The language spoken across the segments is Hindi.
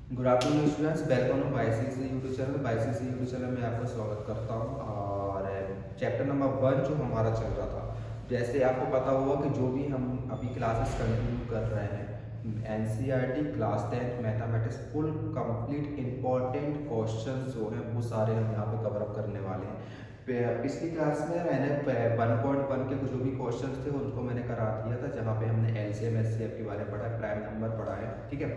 Good afternoon students, welcome to BYCC YouTube channel. BYCC YouTube channel में आपका स्वागत करता हूँ। और चैप्टर नंबर 1 जो हमारा चल रहा था, जैसे आपको पता होगा कि जो भी हम अभी क्लासेस कंटिन्यू कर रहे हैं, NCERT class 10 mathematics full complete important questions जो हैं वो सारे हम यहाँ पे कवर अप करने वाले हैं। पिछली क्लास में मैंने 1.1 के जो भी क्वेश्चंस थे उनको मैंने करा दिया था, जहाँ पे हमने एलसीएम एचसीएफ के बारे में पढ़ा है, प्राइम नंबर पढ़ा है, ठीक है।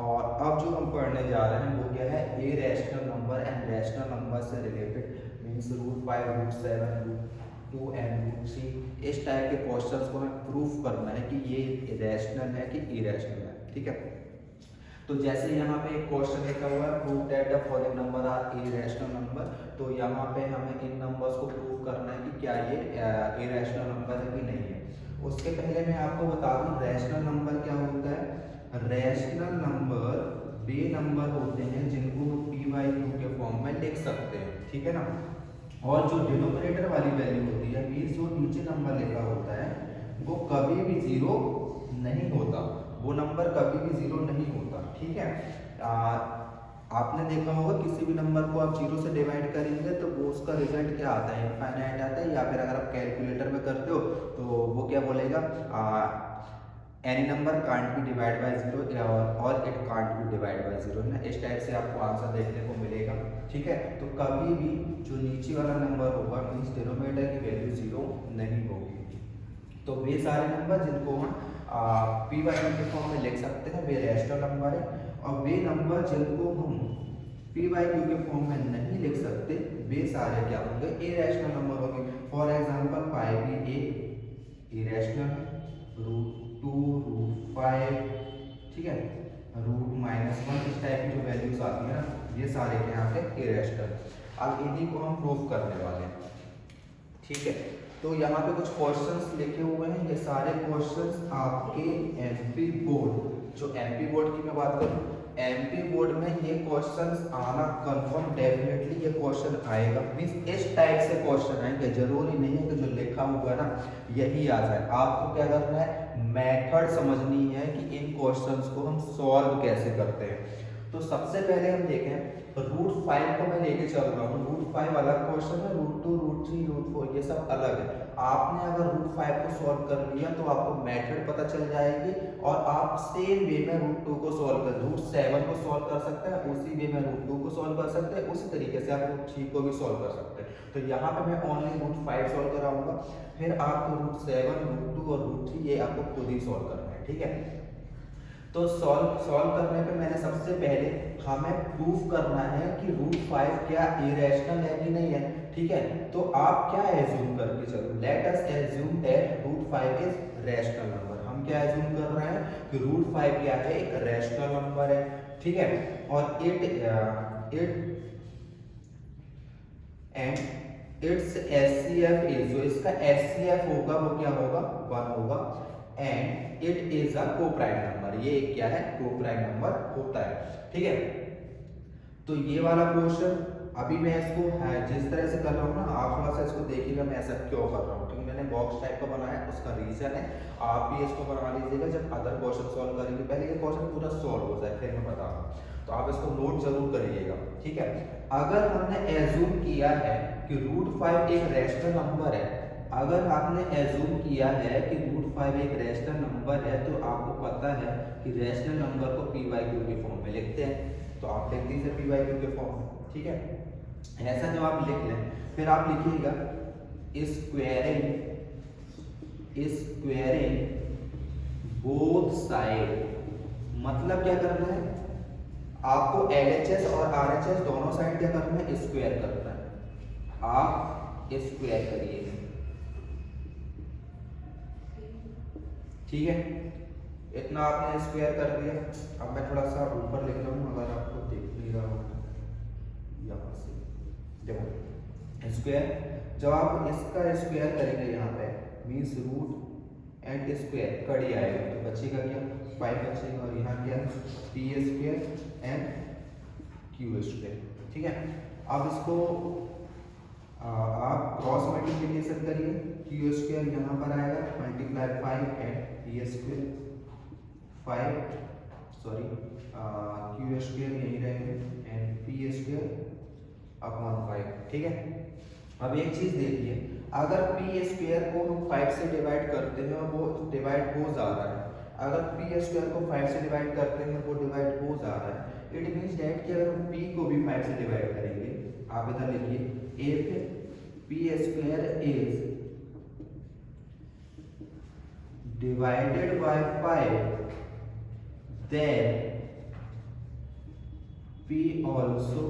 और अब जो हम पढ़ने जा रहे हैं वो क्या है, a rational number and rational number से रिलेटेड मीन्स √5 √7 √2 एंड √3 इस टाइप के क्वेश्चंस को हमें प्रूफ करना है कि ये रैशनल है कि इरेशनल है, ठीक है। तो जैसे यहाँ पे एक क्वेश्चन लिखा हुआ है, prove that the following number are irrational number. तो यहाँ पे हमें इन नंबर्स को प्रूव करना है कि क्या ये इरेशनल नंबर है कि नहीं है। उसके पहले मैं आपको बता दूं रैशनल नंबर क्या होता है। रैशनल नंबर वे नंबर होते हैं जिनको हम पी बाई क्यू के फॉर्म में लिख सकते हैं, ठीक है ना। और जो डिनोमिनेटर वाली वैल्यू होती है, मीन्स जो नीचे नंबर लिखा होता है, वो कभी भी जीरो नहीं होता, वो नंबर कभी भी जीरो नहीं होता, ठीक है। आपने देखा होगा किसी भी नंबर को आप जीरो से डिवाइड करेंगे तो वो उसका रिजल्ट क्या आता है, इनफाइनाइट आता है। या फिर अगर आप कैलकुलेटर में करते हो तो वो क्या बोलेगा, any number can't be divide by zero और it can't be divide by zero ना, इस टाइप से आपको आंसर देखने को मिलेगा, ठीक है। तो कभी भी जो नीचे वाला नंबर होगा मीन्स डिनोमिनेटर की वैल्यू जीरो नहीं होगी। तो वे सारे नंबर जिनको हम पी बाई क्यू के फॉर्म में लिख सकते हैं वे रैशनल नंबर है, और वे नंबर जिनको हम पी बाई क्यू के फॉर्म में नहीं लिख सकते वे सारे क्या होंगे, इरेशनल नंबर होंगे। फॉर एग्जांपल 5 भी एक इरेशनल, √2 √5, ठीक है, √-1 इस टाइप की जो वैल्यूज आती है ना, ये सारे के यहाँ पे इरेशनल। अब इन्हीं को हम प्रूव करने वाले हैं, ठीक है। तो यहाँ पे कुछ क्वेश्चंस लिखे हुए हैं, ये सारे क्वेश्चंस आपके एमपी बोर्ड, जो एमपी बोर्ड की मैं बात करूँ, एमपी बोर्ड में ये क्वेश्चंस आना कंफर्म, डेफिनेटली ये क्वेश्चन आएगा। मीन्स इस टाइप से क्वेश्चन आएंगे, जरूरी नहीं है कि जो लिखा हुआ है ना यही आ जाए। आपको क्या करना है, मेथड समझनी है कि इन क्वेश्चंस को हम सॉल्व कैसे करते हैं। तो सबसे पहले हम देखें, √5 को मैं लेके चल रहा हूँ, √5 अलग क्वेश्चन है, √2 √3 √4 ये सब अलग है। आपने अगर √5 को सॉल्व कर लिया तो आपको मेथड पता चल जाएगी, और आप सेम वे में √2 को सॉल्व कर, √7 को सॉल्व कर सकते हैं, उसी वे में √2 को सॉल्व कर सकते हैं, उसी तरीके से आप √3 को भी सॉल्व कर सकते हैं। तो यहाँ पे मैं ओनली √5 सॉल्व कराऊंगा, फिर आपको √7 √2 और √3 ये आपको खुद ही सॉल्व करना है, ठीक है। तो सॉल्व करने पे मैंने सबसे पहले हमें प्रूफ करना है कि √5 क्या इरेशनल है कि नहीं है, ठीक है। तो आप क्या एज्यूम करके चलो, let us assume that √5 is rational number. हम क्या एज्यूम कर रहे हैं कि √5 क्या है, एक रैशनल नंबर है, ठीक है। और it and it's HCF is, जो इसका एचसीएफ होगा वो क्या होगा, 1 होगा। And it is a coprime number, ये क्या है, कोप्राइम नंबर होता है, ठीक है। तो ये वाला क्वेश्चन अभी मैं इसको जिस तरह से कर रहा हूँ ना, आप थोड़ा सा इसको देखिएगा मैं ऐसा क्यों कर रहा हूँ, क्योंकि मैंने बॉक्स टाइप का बनाया, उसका रीजन है। आप भी इसको बना लीजिएगा जब अदर क्वेश्चन सॉल्व करेंगे, पहले ये क्वेश्चन पूरा सॉल्व हो जाए फिर मैं बताऊंगा। तो आप इसको नोट जरूर करिएगा, ठीक है। अगर हमने एज्यूम किया है कि √5 एक रैशनल नंबर है, अगर आपने एज्यूम किया है कि √5 एक रैशनल नंबर है, तो आपको पता है कि रैशनल नंबर को पी बाई क्यू के फॉर्म में लिखते हैं, तो आप लिख दीजिए पी बाई क्यू के फॉर्म में, ठीक है। ऐसा जब आप लिख लें फिर आप लिखिएगा स्क्वेयरिंग बोथ साइड। मतलब क्या करना है आपको, LHS और RHS दोनों साइड क्या करना है, स्क्वायर करना है। आप स्क्वायर करिए, ठीक है। इतना आपने स्क्वायर कर दिया। अब मैं थोड़ा सा ऊपर लिख रहा हूँ, अगर आपको दिख नहीं रहा हो, यहाँ से देखो स्क्वायर। जब आप इसका स्क्वायर करेंगे यहाँ पे मीन्स रूट एंड स्क्वायर कड़ी आएगा, तो बचेगा क्या, 5 बचेगा, और यहाँ क्या P square and Q square, ठीक है। अब इसको आप क्रॉस मल्टीप्लिकेशन करिए, क्यू स्क्वायर यहाँ पर आएगा multiply 5 and P square 5 sorry Q square यही रहेंगे एंड पी स्क्वायर अपॉन 5, ठीक है। अब एक चीज देखिए, अगर पी स्क्वायर को हम 5 से डिवाइड करते हैं और वो डिवाइड हो जा रहा है, अगर पी स्क्वायर को 5 से डिवाइड करते हैं वो डिवाइड हो जा रहा है, इट मीन्स डैट कि अगर हम पी को भी 5 से डिवाइड करेंगे, आप इधर लिखिए if P square is divided by 5 then P also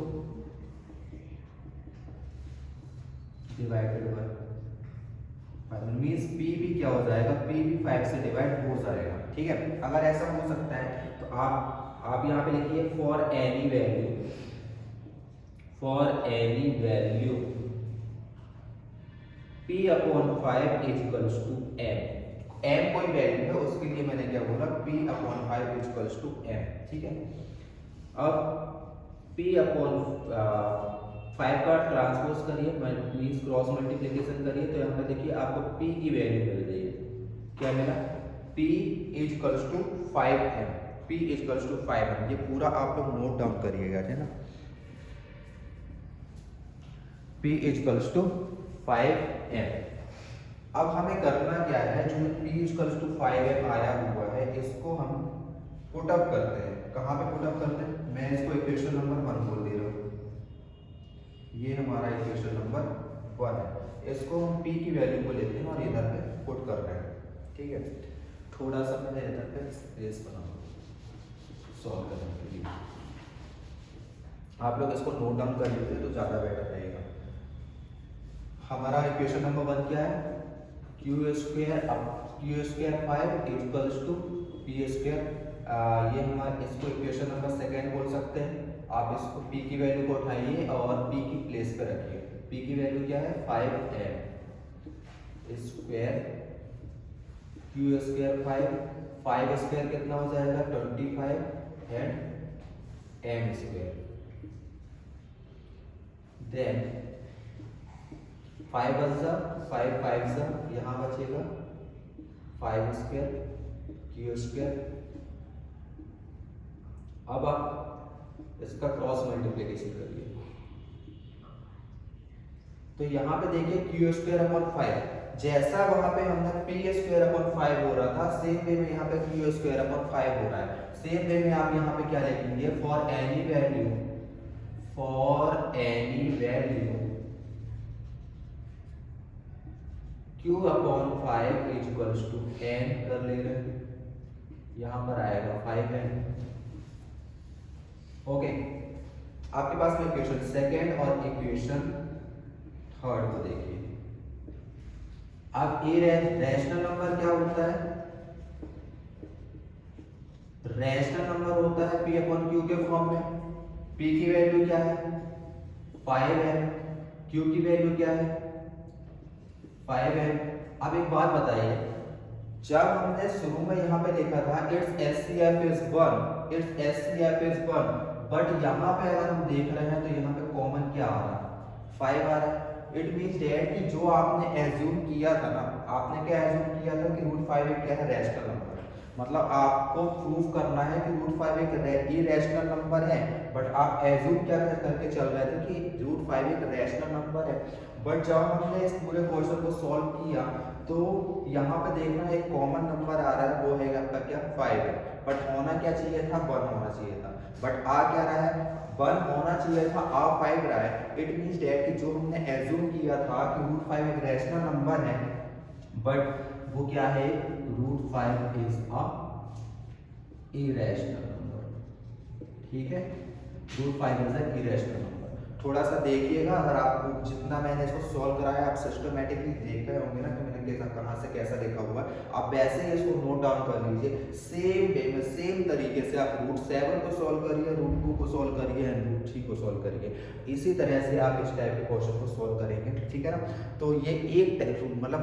divided by 5, means P भी क्या हो जाएगा, पी भी 5 से डिवाइड हो जाएगा, ठीक है। अगर ऐसा हो सकता है तो आप यहाँ पे लिखिए for any value p upon 5 is equals to m कोई वैल्यू है उसके लिए मैंने क्या बोला, p upon 5 is equals to m, ठीक है। अब p अपॉन 5 का ट्रांसपोज करिए, मीन्स क्रॉस मल्टीप्लिकेशन करिए, तो यहाँ पे देखिए आपको p की वैल्यू मिल रही है, क्या मिला, p is equals to 5m, p is equals to 5m, ये पूरा आप लोग नोट डाउन करिएगा, है ना। p is equals to 5m। अब हमें करना क्या है, जो p is equals to 5m आया हुआ है इसको हम पुट अप करते हैं। कहाँ पे पुट अप करते हैं, मैं इसको इक्वेशन नंबर 1 बोल दे रहा हूँ, ये हमारा इक्वेशन नंबर 1 है, इसको हम p की वैल्यू को लेते हैं और इधर पे पुट कर रहे हैं, ठीक है। थोड़ा सा मैं इधर पे स्पेस बनाऊंगा सॉल्व करने के लिए, आप लोग इसको नोट डाउन कर लेते तो ज़्यादा बेटर रहेगा। हमारा इक्वेशन नंबर 1 क्या है, Q square 5 equals to P square, ये हमारे इसको इक्वेशन नंबर 2 बोल सकते हैं। आप इसको p की वैल्यू को उठाइए और p की प्लेस पे रखिए, p की वैल्यू क्या है 5m square, q square 5 square कितना हो जाएगा 25 एंड m स्क्वायर, देन 5 यहाँ बचेगा 5 स्क्वायर q स्क्वायर। अब आप इसका क्रॉस मल्टीप्लिकेशन करिए, तो यहाँ पे देखिए क्यू स्क्वायर अपॉन 5, जैसा वहां पे हमने पी स्क्वायर अपॉन 5 हो रहा था, सेम वे में यहाँ पे क्यू स्क्वायर अपॉन 5 हो रहा है। सेम वे में आप यहाँ पे क्या लिखेंगे, for any value Q upon 5 is equals to n कर ले रहे हैं, यहाँ पर आएगा 5n, ओके। आपके पास में इक्वेशन 2 और इक्वेशन 3 को देखिए। अब रैशनल नंबर क्या होता है, रैशनल नंबर होता है p अपॉन q के फॉर्म में। p की वैल्यू क्या है 5m, q की वैल्यू क्या है 5m। अब एक बात बताइए, जब हमने शुरू में यहाँ पे लिखा था इट्स HCF इज 1, बट यहाँ पे अगर हम देख रहे हैं तो यहाँ पे कॉमन क्या आ रहा है 5 आ रहा है। इट मीन्स डैट कि जो आपने एज्यूम किया था ना, आपने क्या एज्यूम किया था कि √5 एक क्या है रैशनल नंबर, मतलब आपको प्रूव करना है कि √5 एक इरेशनल नंबर है, बट आप एज्यूम क्या करके चल रहे थे कि √5 एक रैशनल नंबर है। बट जब हमने इस पूरे क्वेश्चन को सॉल्व किया तो यहाँ पे देखना एक कॉमन नंबर आ रहा है, वो है आपका क्या 5 है, बट होना क्या चाहिए था 1 होना चाहिए था, बट आ क्या रहा है 1 होना चाहिए था, आ 5 रहा है। इट मीन्स डैट कि जो हमने एज्यूम किया था कि √5 एक रैशनल नंबर है, बट वो क्या है √5 इज अ इरेशनल नंबर, ठीक है। √5 इज अ इरेशनल नंबर। थोड़ा सा देखिएगा, अगर आपको जितना मैंने इसको सॉल्व कराया आप सिस्टमेटिकली देख रहे होंगे ना कि मैंने कैसा कहाँ से कैसा लिखा हुआ है, आप वैसे ही इसको नोट डाउन कर लीजिए। सेम वे में सेम तरीके से आप √7 को सॉल्व करिए, √2 को सॉल्व करिए एंड √3 को सॉल्व करिए। इसी तरह से आप इस टाइप के क्वेश्चन को सॉल्व करेंगे, ठीक है ना। तो ये एक टाइप मतलब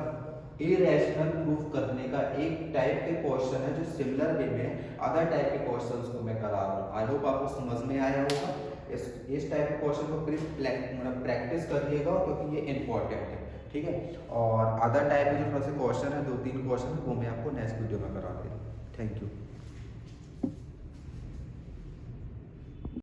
इरेशनल प्रूफ करने का एक टाइप के क्वेश्चन है जो सिमिलर वे में अदर टाइप के क्वेश्चंस को मैं करा रहा हूँ। आई होप आपको समझ में आया होगा। इस टाइप के क्वेश्चन को मतलब प्रैक्टिस करिएगा क्योंकि ये इंपॉर्टेंट है, ठीक है। और अदर टाइप के जो थोड़े से क्वेश्चन है 2-3 क्वेश्चन वो मैं आपको नेक्स्ट वीडियो में करा दूँगा। Thank you.